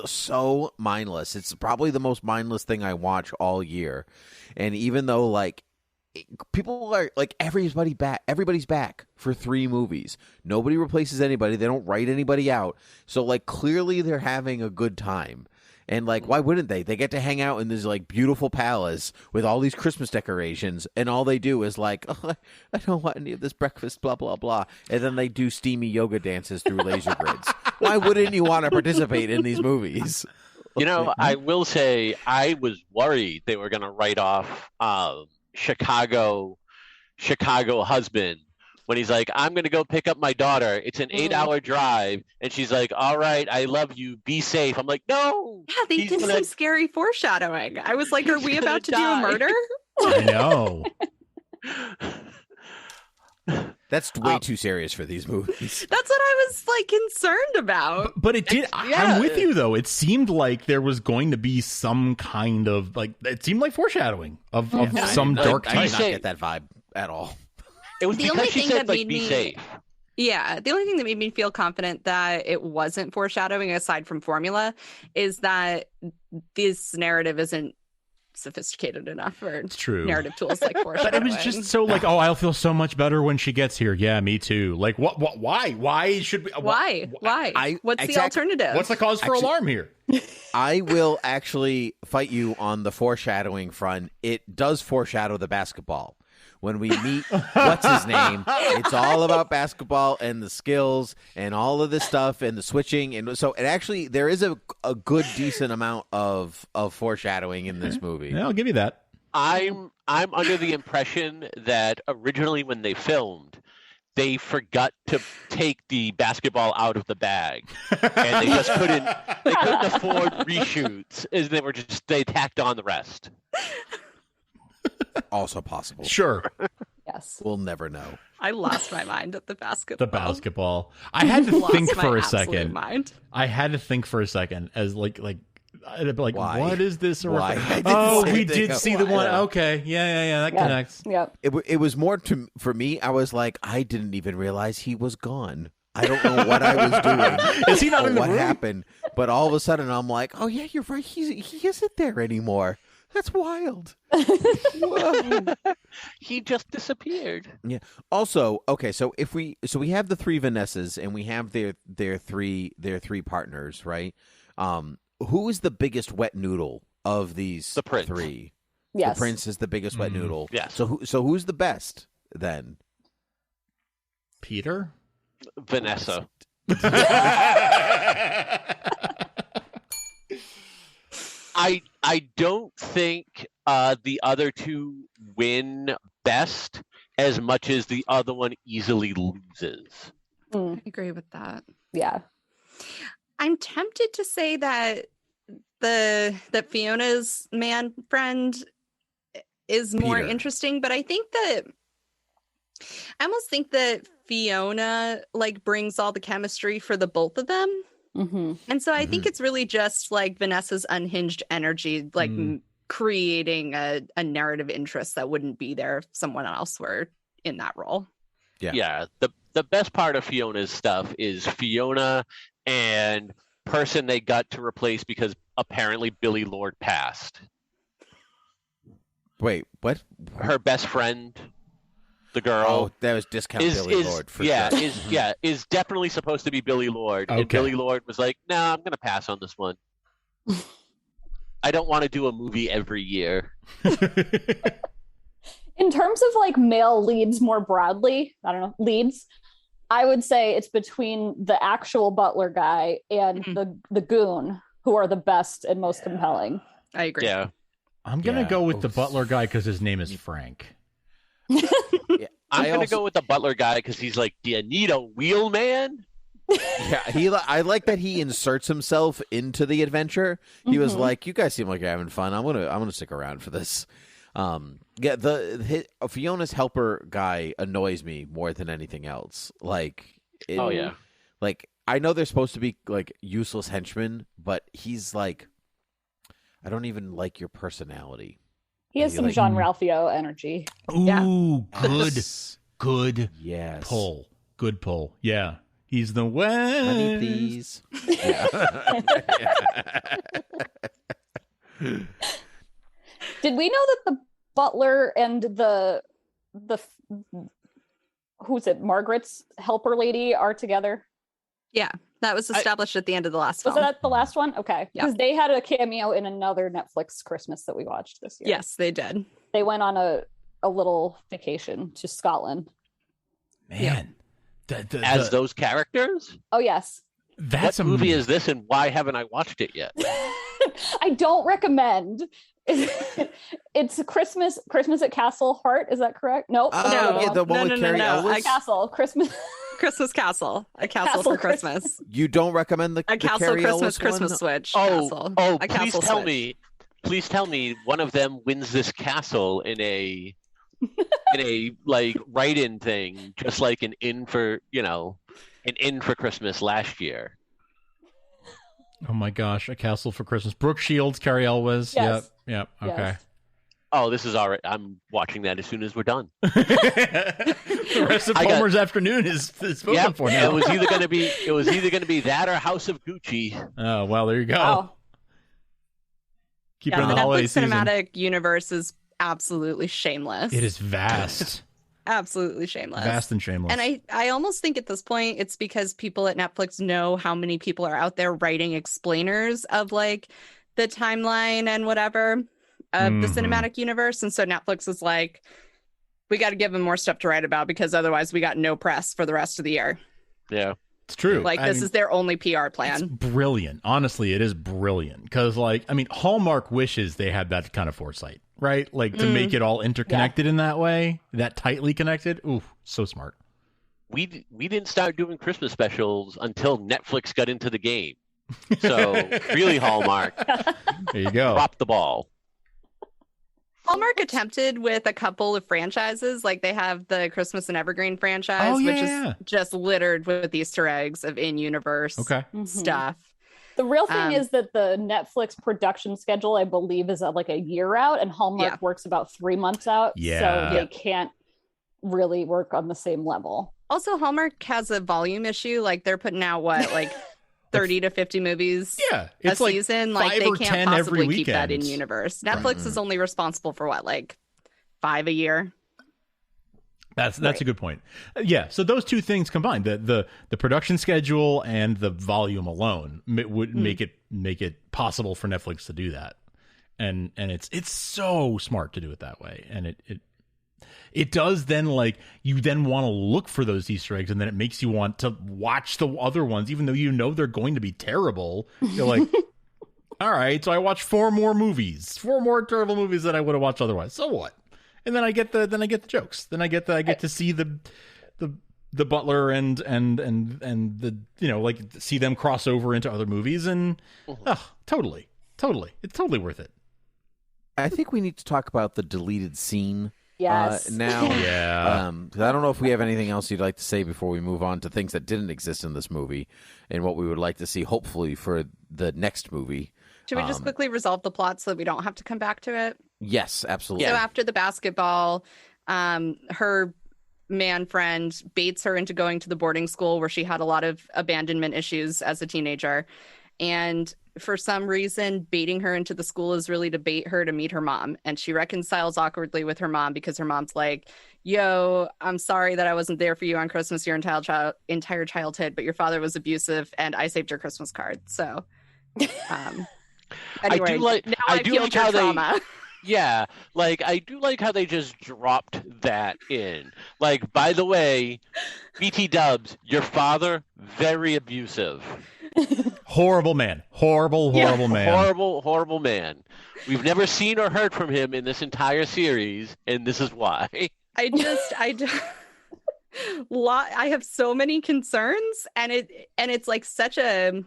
So mindless. It's probably the most mindless thing I watch all year. And even though like people are like everybody's back for 3 movies. Nobody replaces anybody. They don't write anybody out. So like clearly they're having a good time. And like, why wouldn't they? They get to hang out in this like beautiful palace with all these Christmas decorations, and all they do is like, oh, I don't want any of this breakfast, blah blah blah, and then they do steamy yoga dances through laser grids. Why wouldn't you want to participate in these movies? You know, I will say I was worried they were going to write off Chicago husband. When he's like, I'm going to go pick up my daughter. It's an 8-hour drive. And she's like, all right, I love you. Be safe. I'm like, no. Yeah, they did some scary foreshadowing. I was like, are we about to do a murder? I know. That's way too serious for these movies. That's what I was like concerned about. But it did. I'm with you though. It seemed like there was going to be some kind of like. It seemed like foreshadowing of some dark I type. did not get that vibe at all. It was the because only she thing said, that like, made be me safe. Yeah, the only thing that made me feel confident that it wasn't foreshadowing, aside from formula, is that this narrative isn't sophisticated enough for narrative tools like foreshadowing. But it was just so like, oh, I'll feel so much better when she gets here. Yeah, me too. Like, what? Why should we? Why? What's the alternative? What's the cause for alarm here? I will actually fight you on the foreshadowing front. It does foreshadow the basketball. When we meet, what's his name? It's all about basketball and the skills and all of this stuff and the switching. And so it actually, there is a good, decent amount of foreshadowing in this movie. Yeah, I'll give you that. I'm under the impression that originally when they filmed, they forgot to take the basketball out of the bag, and they just couldn't afford reshoots. As they tacked on the rest. Also possible. Sure. Yes. We'll never know. I lost my mind at the basketball. The basketball. I had to think for a second. Mind. I had to think for a second as like I'd be like, Why? what is this? Why? Oh, we did see the one. Okay. Yeah. That connects. Yep. It was more for me. I was like, I didn't even realize he was gone. I don't know what I was doing. Is he not in the what room? happened? But all of a sudden, I'm like, oh yeah, you're right. He isn't there anymore. That's wild. He just disappeared. Yeah. Also, okay, so we have the three Vanessas and we have their three partners, right? Who is the biggest wet noodle of these The prince. three? Yes. The prince is the biggest wet noodle. Yes. So who's the best then? Peter? Vanessa. I don't think the other two win best as much as the other one easily loses. I agree with that. Yeah. I'm tempted to say that that Fiona's man friend is more Peter. interesting, but I almost think that Fiona like brings all the chemistry for the both of them. Mm-hmm. And so I think it's really just like Vanessa's unhinged energy, like creating a narrative interest that wouldn't be there if someone else were in that role. Yeah. The best part of Fiona's stuff is Fiona and person they got to replace because apparently Billy Lord passed. Wait, what? Her best friend, the girl. Oh, that was discount Billy Lord for sure. Is definitely supposed to be Billy Lord. Okay. And Billy Lord was like, "Nah, I'm going to pass on this one. I don't want to do a movie every year." In terms of like male leads more broadly, I don't know, leads, I would say it's between the actual butler guy and the goon who are the best and most compelling. I agree. Yeah. I'm going to go with the butler guy because his name is Frank. I'm going to go with the butler guy because he's like, "Do you need a wheelman?" Yeah, I like that he inserts himself into the adventure. He was like, "You guys seem like you're having fun. I'm gonna stick around for this." Fiona's helper guy annoys me more than anything else. Like, like I know they're supposed to be like useless henchmen, but he's like, I don't even like your personality. He has some Jean Ralphio energy. Ooh, good yes. pull. Good pull. Yeah. He's the one. Honey, please. Yeah. Did we know that the butler and the who's it, Margaret's helper lady are together? Yeah, that was established at the end of the last Was film. that the last one? Okay. Because they had a cameo in another Netflix Christmas that we watched this year. Yes, they did. They went on a little vacation to Scotland. Man. As those characters? Oh, yes. What movie is this and why haven't I watched it yet? I don't recommend. It's Christmas at Castle Heart. Is that correct? Nope. Yeah, the one with Carrie Elwes? Castle Christmas Castle. A Castle for Christmas. You don't recommend the Castle Carrie Christmas Elwes one? Switch. Oh, A please Castle tell Switch. me. Please tell me one of them wins this castle in a like write-in thing, just like an in for Christmas last year. Oh my gosh, A Castle for Christmas. Brooke Shields, Carrie Elwes. Yes. Yep. Okay. Yes. Oh, this is all right. I'm watching that as soon as we're done. The rest of Palmer's afternoon is spoken for now. It was either going to be that or House of Gucci. Oh well, there you go. Wow. Keep it in the holiday Netflix season. cinematic universe is absolutely shameless. It is vast. Absolutely shameless. Vast and shameless. And I almost think at this point it's because people at Netflix know how many people are out there writing explainers of like the timeline and whatever of the cinematic universe. And so Netflix is like, we got to give them more stuff to write about because otherwise we got no press for the rest of the year. Yeah. It's true. Like this is their only PR plan. It's brilliant. Honestly, it is brilliant. Because Hallmark wishes they had that kind of foresight, right? Like to make it all interconnected in that way, that tightly connected. Ooh, so smart. We didn't start doing Christmas specials until Netflix got into the game. So really, Hallmark. There you go. Drop the ball. Hallmark attempted with a couple of franchises, like they have the Christmas and Evergreen franchise, which is just littered with Easter eggs of in-universe stuff. The real thing is that the Netflix production schedule, I believe, is like a year out, and Hallmark works about 3 months out. So they can't really work on the same level. Also, Hallmark has a volume issue. Like, they're putting out, what, like 30 to 50 movies it's a like season? 5 Like, they or 10 can't every possibly keep that in weekend. universe. Netflix is only responsible for, what, like 5 a year? That's a good point. Yeah, so those two things combined, the production schedule and the volume alone would make it possible for Netflix to do that. And it's so smart to do it that way. And it does then, like, you then want to look for those Easter eggs, and then it makes you want to watch the other ones, even though you know they're going to be terrible. You're like, all right, so I watched 4 more terrible movies that I would have watched otherwise. So what? And then I get the jokes. Then I get to see the butler and the, you know, like, see them cross over into other movies, and totally, it's totally worth it. I think we need to talk about the deleted scene. Yes. Now, yeah. I don't know if we have anything else you'd like to say before we move on to things that didn't exist in this movie and what we would like to see, hopefully, for the next movie. Should we just quickly resolve the plot so that we don't have to come back to it? Yes, absolutely. So after the basketball, her man friend baits her into going to the boarding school where she had a lot of abandonment issues as a teenager. And for some reason, baiting her into the school is really to bait her to meet her mom. And she reconciles awkwardly with her mom because her mom's like, yo, I'm sorry that I wasn't there for you on Christmas your entire childhood, but your father was abusive and I saved your Christmas card. So anyway, I do like how trauma. Yeah, like, I do like how they just dropped that in. Like, by the way, BT Dubs, your father, very abusive. Horrible man. Horrible man. Horrible man. We've never seen or heard from him in this entire series, and this is why. I have so many concerns, and it's like such a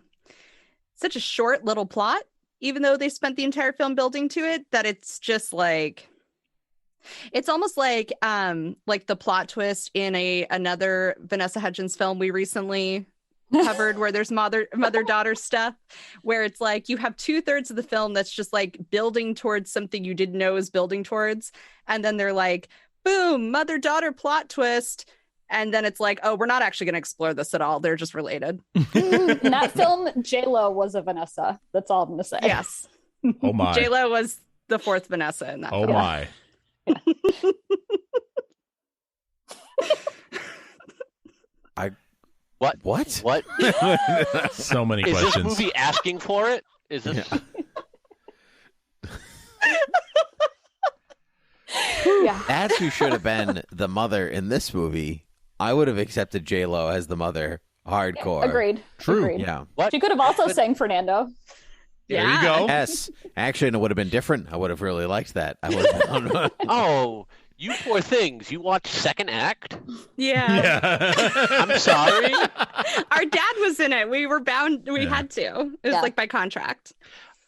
short little plot, even though they spent the entire film building to it, that it's just like, it's almost like the plot twist in another Vanessa Hudgens film we recently covered where there's mother-daughter stuff, where it's like you have 2/3 of the film that's just like building towards something you didn't know is building towards, and then they're like, boom, mother-daughter plot twist. And then it's like, oh, we're not actually going to explore this at all. They're just related. In that film, J-Lo was a Vanessa. That's all I'm going to say. Yes. Oh, my. J-Lo was the 4th Vanessa in that film. Oh, my. What? So many questions. Is this movie asking for it? Is this... Yeah. As who should have been the mother in this movie, I would have accepted J-Lo as the mother hardcore. Agreed. True. Agreed. Yeah. She could have also sang Fernando. There you go. Yes. Actually, and it would have been different. I would have really liked that. Oh, you poor things. You watched second act? Yeah. I'm sorry. Our dad was in it. We were bound. We had to. It was like by contract.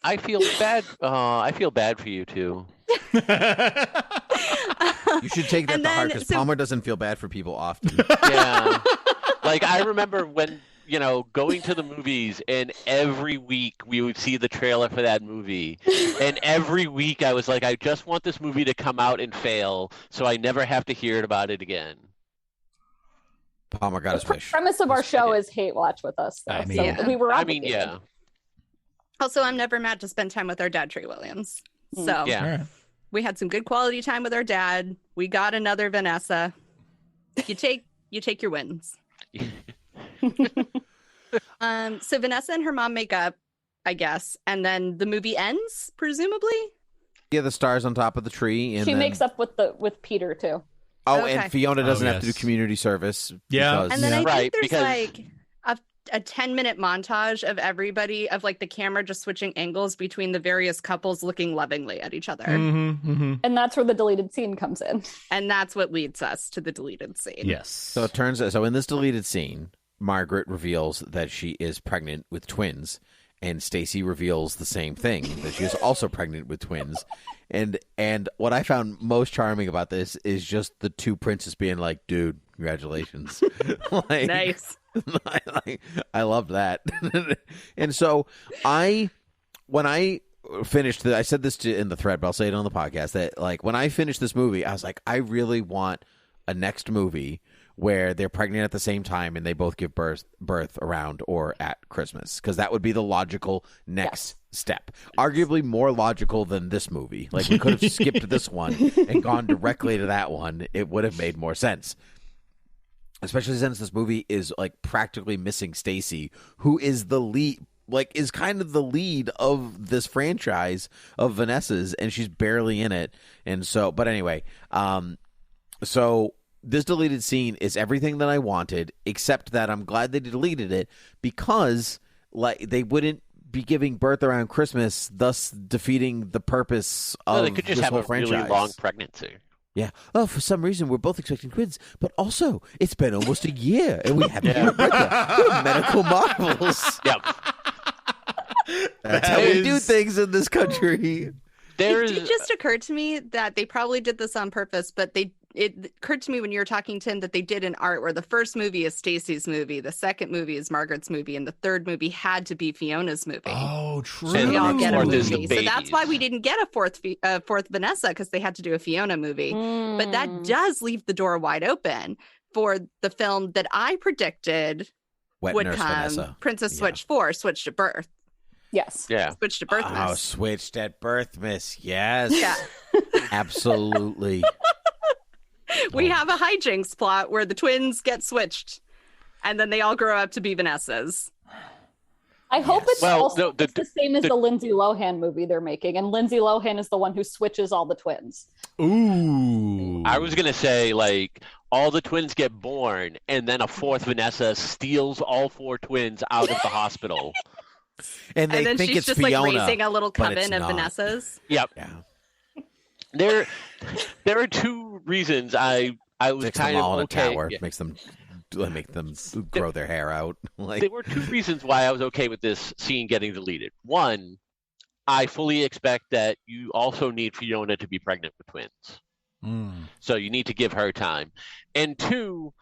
I feel bad. I feel bad for you two. You should take that to heart, because Palmer doesn't feel bad for people often. Yeah. Like, I remember when, going to the movies, and every week we would see the trailer for that movie. And every week I was like, I just want this movie to come out and fail so I never have to hear about it again. Palmer got his wish. The premise of our show is hate watch with us, though. We were obligated. yeah. Also, I'm never mad to spend time with our dad, Trey Williams. So we had some good quality time with our dad. We got another Vanessa. You take your wins. So Vanessa and her mom make up, I guess, and then the movie ends, presumably. Yeah, the stars on top of the tree. And she makes up with Peter too. Oh, okay. And Fiona doesn't have to do community service. Yeah, because... and then I think there's like a 10-minute montage of everybody, of like the camera just switching angles between the various couples looking lovingly at each other. And that's where the deleted scene comes in. And that's what leads us to the deleted scene. Yes. So it turns out, in this deleted scene, Margaret reveals that she is pregnant with twins, and Stacy reveals the same thing, that she is also pregnant with twins. And what I found most charming about this is just the two princes being like, dude, congratulations. Like, Nice. I loved that. And so when I finished I said this in the thread, but I'll say it on the podcast, that like when I finished this movie, I was like, I really want a next movie where they're pregnant at the same time and they both give birth around or at Christmas, because that would be the logical next step. Arguably more logical than this movie. Like, we could have skipped this one and gone directly to that one. It would have made more sense. Especially since this movie is like practically missing Stacy, who is the lead, like is kind of the lead of this franchise of Vanessa's, and she's barely in it. And so, but anyway, so this deleted scene is everything that I wanted, except that I'm glad they deleted it, because like they wouldn't be giving birth around Christmas, thus defeating the purpose of they could just this have whole a franchise. really long pregnancy. Yeah. Oh, for some reason, we're both expecting twins, but also it's been almost a year and we haven't even pregnant. We're medical marvels. Yep. That's how we do things in this country. It just occurred to me that they probably did this on purpose, but it occurred to me when you were talking, Tim, that they did an art where the first movie is Stacy's movie, the second movie is Margaret's movie, and the third movie had to be Fiona's movie. Oh, true. So we all get a Fourth is the movie. So that's why we didn't get a fourth Vanessa, because they had to do a Fiona movie. But that does leave the door wide open for the film that I predicted Wet would Nurse come, Vanessa. Princess Switch 4, Switch to Birth. Yes. Yeah. Switch to Birth, Oh, Miss. switched at birth, miss. Yes. Yeah. Absolutely. We have a hijinks plot where the twins get switched, and then they all grow up to be Vanessas. I hope it's also no, it's the same as the Lindsay Lohan movie they're making, and Lindsay Lohan is the one who switches all the twins. Ooh. I was gonna say, like, all the twins get born, and then a fourth Vanessa steals all four twins out of the hospital. And they then think she's it's just Fiona, like raising a little but it's coven of not. Vanessas. Yep. Yeah. There are two reasons I was Sticks them kind all of in a okay. tower. Yeah. Make them grow their hair out. Like, There were two reasons why I was okay with this scene getting deleted. One, I fully expect that you also need Fiona to be pregnant with twins. So you need to give her time. And two,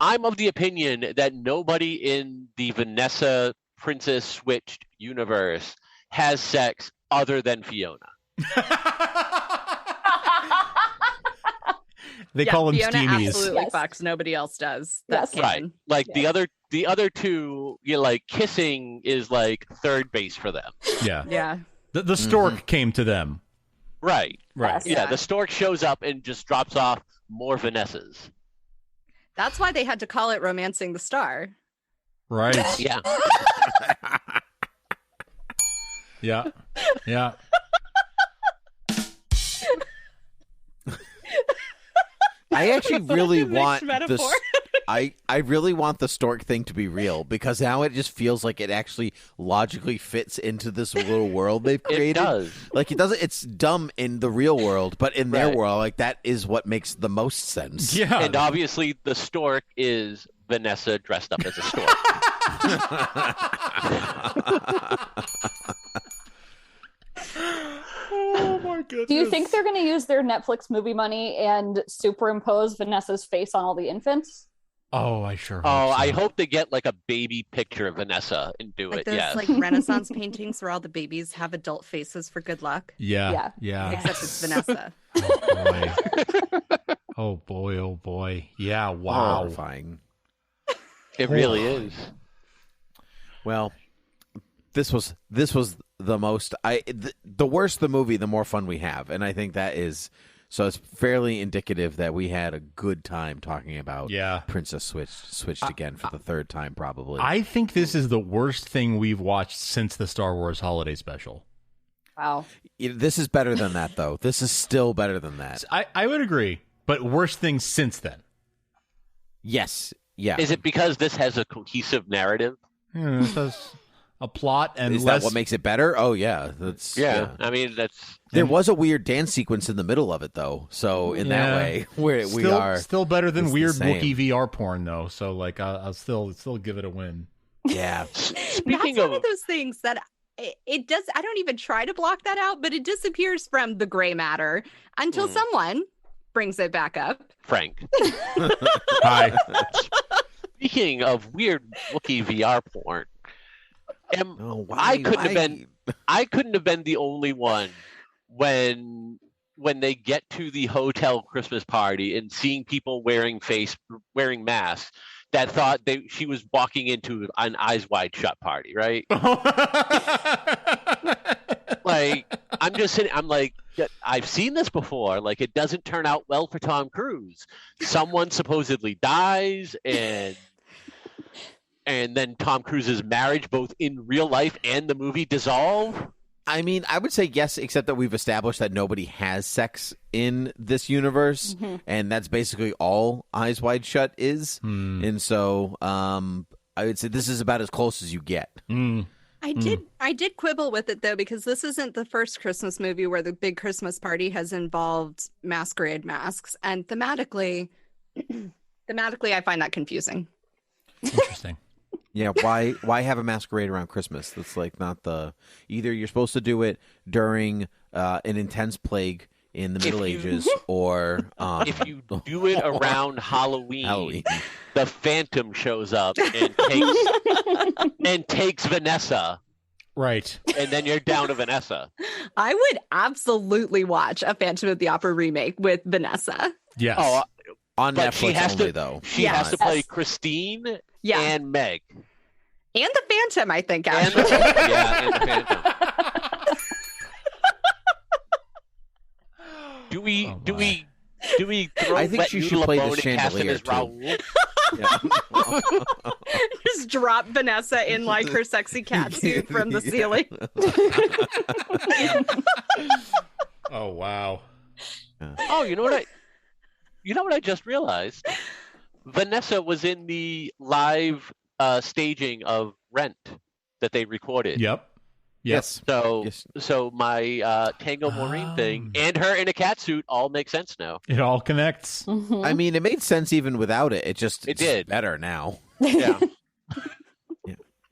I'm of the opinion that nobody in the Vanessa Princess Switched universe has sex other than Fiona. They call them Fiona steamies. absolutely fucks. Nobody else does. That's Right. Like the other two, like kissing is like third base for them. Yeah. Yeah. The stork came to them. Right. Right. Yeah, the stork shows up and just drops off more Vanessas. That's why they had to call it Romancing the Star. Right. Yeah. Yeah. Yeah. I actually really want metaphor. this. I really want the stork thing to be real, because now it just feels like it actually logically fits into this little world they've created. It does. Like, it doesn't. It's dumb in the real world, but in their Right. world, like, that is what makes the most sense. Yeah. And obviously the stork is Vanessa dressed up as a stork. Oh my goodness. Do you think they're going to use their Netflix movie money and superimpose Vanessa's face on all the infants? Oh, I sure hope Oh, so. I hope they get like a baby picture of Vanessa and do Like it. those Yes. like Renaissance paintings where all the babies have adult faces for good luck. Yeah. Yeah. Except it's Vanessa. Oh boy. Oh boy. Oh boy. Yeah. Wow. Horrifying. It really is. Well, this was the most the worse the movie, the more fun we have, and I think that is so. It's fairly indicative that we had a good time talking about Princess Switched again for the third time, probably. I think this is the worst thing we've watched since the Star Wars Holiday Special. Wow. This is better than that, though. This is still better than that. I would agree, but worst thing since then. Yes. Yeah. Is it because this has a cohesive narrative? Yeah, it does a plot and is less. that what makes it better? Oh yeah, that's Yeah. I mean, that's There was a weird dance sequence in the middle of it, though. So in that way, we still, are still better than it's weird the same. Wookiee VR porn, though. So like, I'll still give it a win. Yeah. Speaking That's one of those things that it does. I don't even try to block that out, but it disappears from the gray matter until someone brings it back up. Frank. Hi. Speaking of weird Wookiee VR porn, I couldn't have been the only one when they get to the hotel Christmas party and seeing people wearing masks that thought she was walking into an Eyes Wide Shut party, right? Like, I'm just sitting, I'm like, I've seen this before. Like, it doesn't turn out well for Tom Cruise. Someone supposedly dies, and then Tom Cruise's marriage, both in real life and the movie, dissolve. I mean, I would say yes, except that we've established that nobody has sex in this universe, and that's basically all Eyes Wide Shut is. And so I would say this is about as close as you get. I did quibble with it, though, because this isn't the first Christmas movie where the big Christmas party has involved masquerade masks. And thematically, I find that confusing. Interesting. Yeah, why have a masquerade around Christmas? That's like not either you're supposed to do it during an intense plague in the Middle Ages, or if you do it around Halloween, the Phantom shows up and takes Vanessa. Right. And then you're down to Vanessa. I would absolutely watch a Phantom of the Opera remake with Vanessa. Yes. Oh, on Netflix only, though. She has to play Christine and Meg. And the Phantom, I think, actually. And the Phantom. Do we throw I think she should play the chandelier as Raoul? Just drop Vanessa in like her sexy cat suit from the ceiling. Oh wow. Oh, you know what I just realized? Vanessa was in the live staging of Rent that they recorded. Yep. Yes. So my Tango Maureen thing and her in a cat suit all make sense now. It all connects. I mean, it made sense even without it. It's did better now. Yeah.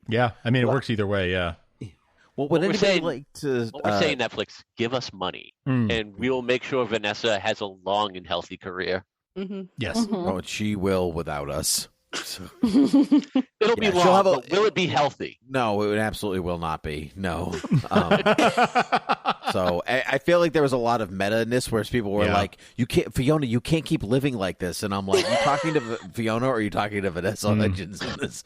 Yeah. I mean, it works either way. Yeah. Well, would anybody like to? We're saying, Netflix, give us money, and we will make sure Vanessa has a long and healthy career. Yes. Oh, she will without us. It'll be long, but will it be healthy? No, it absolutely will not be. No. So I feel like there was a lot of meta-ness where people were like, "You can't, Fiona, you can't keep living like this." And I'm like, "You talking to Fiona or are you talking to Vanessa Hudgens in this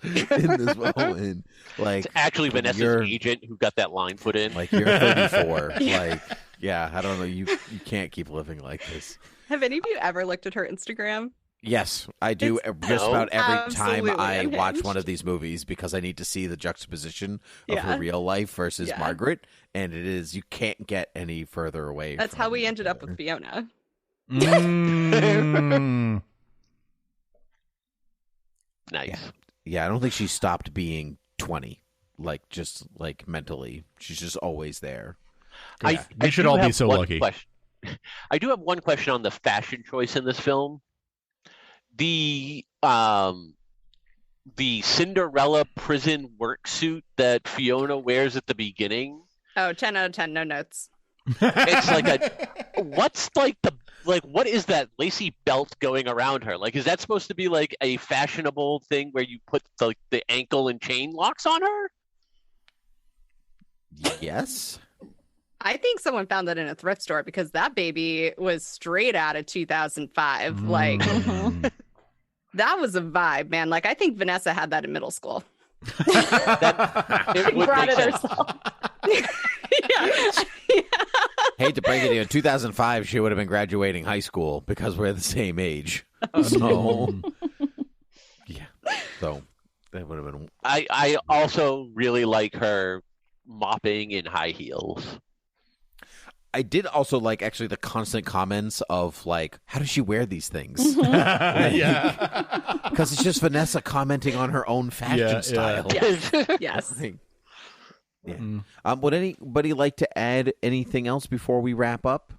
moment?" Like, it's actually Vanessa's agent who got that line put in. Like, you're 34. Like, yeah, I don't know. You can't keep living like this. Have any of you ever looked at her Instagram? Yes, I do just about every time I unhinged. watch one of these movies because I need to see the juxtaposition of her real life versus Margaret, and it is, you can't get any further away. That's how we ended up with Fiona. Nice. Yeah, I don't think she stopped being 20, like just like mentally. She's just always there. We should all be so lucky. I do have one question on the fashion choice in this film. The Cinderella prison work suit that Fiona wears at the beginning. Oh, 10 out of 10, no notes. It's like what is that lacy belt going around her? Like, is that supposed to be like a fashionable thing where you put the ankle and chain locks on her? Yes. I think someone found that in a thrift store because that baby was straight out of 2005. Like, that was a vibe, man. Like, I think Vanessa had that in middle school. It brought it herself. Hate to break it to you, in 2005, she would have been graduating high school because we're the same age. So, yeah. So, that would have been... I also really like her mopping in high heels. I did also like actually the constant comments of like, how does she wear these things? Yeah. Because it's just Vanessa commenting on her own fashion style. Yes. Would anybody like to add anything else before we wrap up?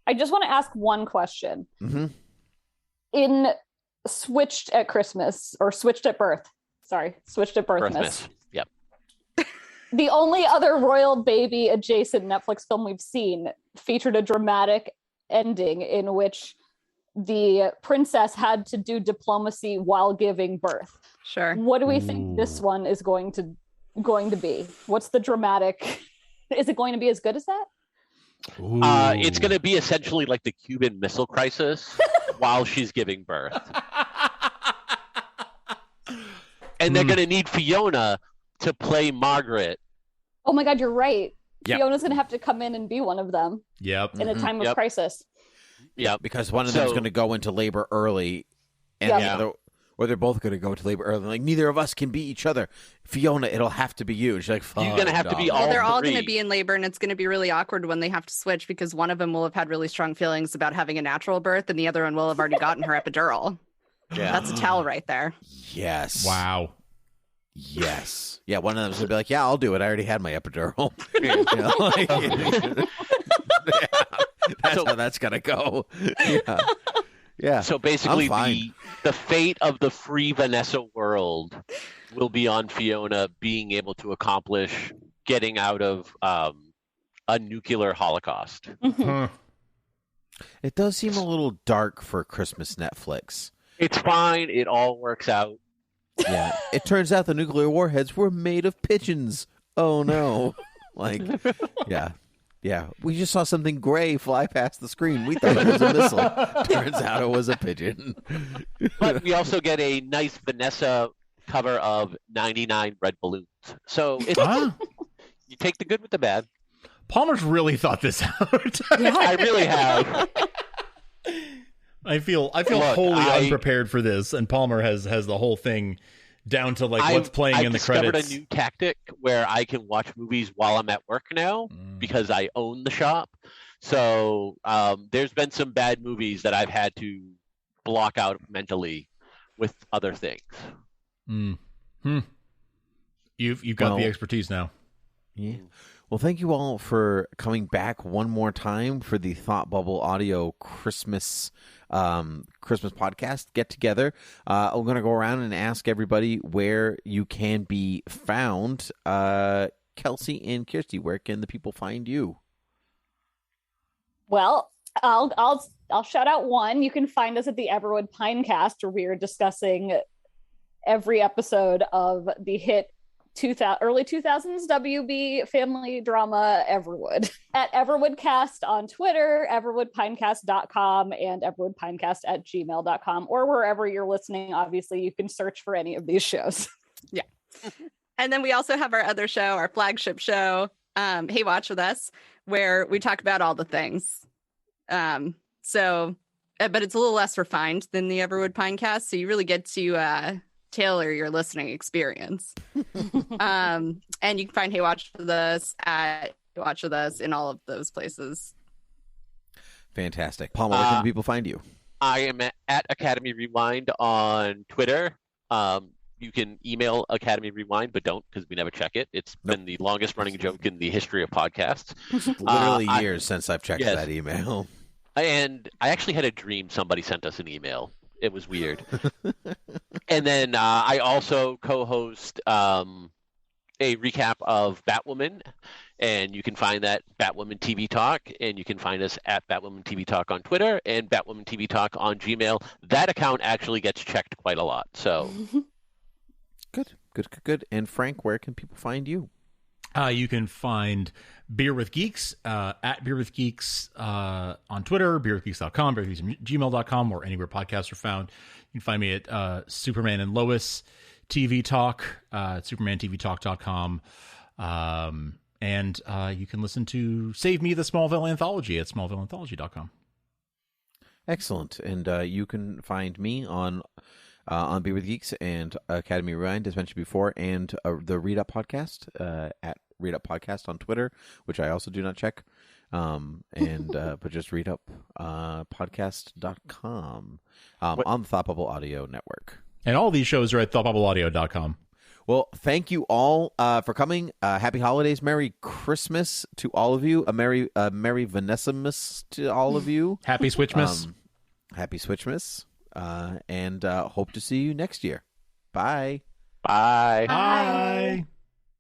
I just want to ask one question. Mm-hmm. In Switched at Christmas or Switched at Birth, Sorry, switched to Birthmas. Birthmas. Yep. The only other royal baby adjacent Netflix film we've seen featured a dramatic ending in which the princess had to do diplomacy while giving birth. Sure. What do we think this one is going to be? What's the dramatic? Is it going to be as good as that? It's going to be essentially like the Cuban Missile Crisis while she's giving birth. And they're going to need Fiona to play Margaret. Oh my God, you're right. Yep. Fiona's going to have to come in and be one of them. Yep. In a time of crisis. Yeah, because one of them's going to go into labor early, and the other, or they're both going to go into labor early. Like, neither of us can be each other. Fiona, it'll have to be you. And she's like, you're going to have to be all they're all three. going to be in labor, and it's going to be really awkward when they have to switch because one of them will have had really strong feelings about having a natural birth, and the other one will have already gotten her epidural. Yeah, that's a tell right there. Yes. Wow. Yes. Yeah, one of them's going to be like, yeah, I'll do it. I already had my epidural. That's how that's going to go. Yeah. Yeah. So basically, the fate of the free Vanessa world will be on Fiona being able to accomplish getting out of a nuclear holocaust. It does seem a little dark for Christmas Netflix. It's fine. It all works out. Yeah. It turns out the nuclear warheads were made of pigeons. Oh, no. Like, yeah. Yeah. We just saw something gray fly past the screen. We thought it was a missile. Turns out it was a pigeon. But we also get a nice Vanessa cover of 99 Red Balloons. So it's, you take the good with the bad. Palmer's really thought this out. Yeah, I really have. I feel wholly unprepared for this, and Palmer has the whole thing down to like what's playing in the credits. I've discovered a new tactic where I can watch movies while I'm at work now because I own the shop. So there's been some bad movies that I've had to block out mentally with other things. You've got the expertise now. Yeah. Well, thank you all for coming back one more time for the Thought Bubble Audio Christmas podcast get together. I'm going to go around and ask everybody where you can be found. Kelsey and Kirstie, where can the people find you? Well, I'll shout out one. You can find us at the Everwood Pinecast, where we are discussing every episode of the hit early 2000s WB family drama Everwood at Everwoodcast on Twitter, everwoodpinecast.com, and everwoodpinecast@gmail.com, or wherever you're listening. Obviously, you can search for any of these shows. Yeah. And then we also have our other show, our flagship show, Hey Watch With Us, where we talk about all the things. But it's a little less refined than the Everwood Pinecast, so you really get to tailor your listening experience. And you can find Hey Watch With Us at Hey Watch With Us in all of those places. Fantastic. Palmer, where can people find you? I am at Academy Rewind on Twitter. You can email Academy Rewind, but don't, because we never check it. It's been the longest running joke in the history of podcasts. Literally years since I've checked that email. And I actually had a dream somebody sent us an email. It was weird. And then I also co-host a recap of Batwoman, and you can find that Batwoman TV Talk, and you can find us at Batwoman TV Talk on Twitter and Batwoman TV Talk on Gmail. That account actually gets checked quite a lot. So Good. And Frank, where can people find you? You can find Beer with Geeks at Beer with Geeks on Twitter, beerwithgeeks.com, beerwithgeeks@gmail.com, or anywhere podcasts are found. You can find me at Superman and Lois TV Talk, at supermantvtalk.com. And you can listen to Save Me the Smallville Anthology at smallvilleanthology.com. Excellent. And you can find me on Beer with Geeks and Academy Rewind, as mentioned before, and the Read Up Podcast at Read Up Podcast on Twitter, which I also do not check. But just read up podcast.com on the Thought Bubble Audio Network. And all these shows are at thoughtbubbleaudio.com. Well, thank you all for coming. Happy holidays. Merry Christmas to all of you. A Merry Vanessa-mas to all of you. Happy Switchmas. Happy Switchmas. And hope to see you next year. Bye. Bye. Bye.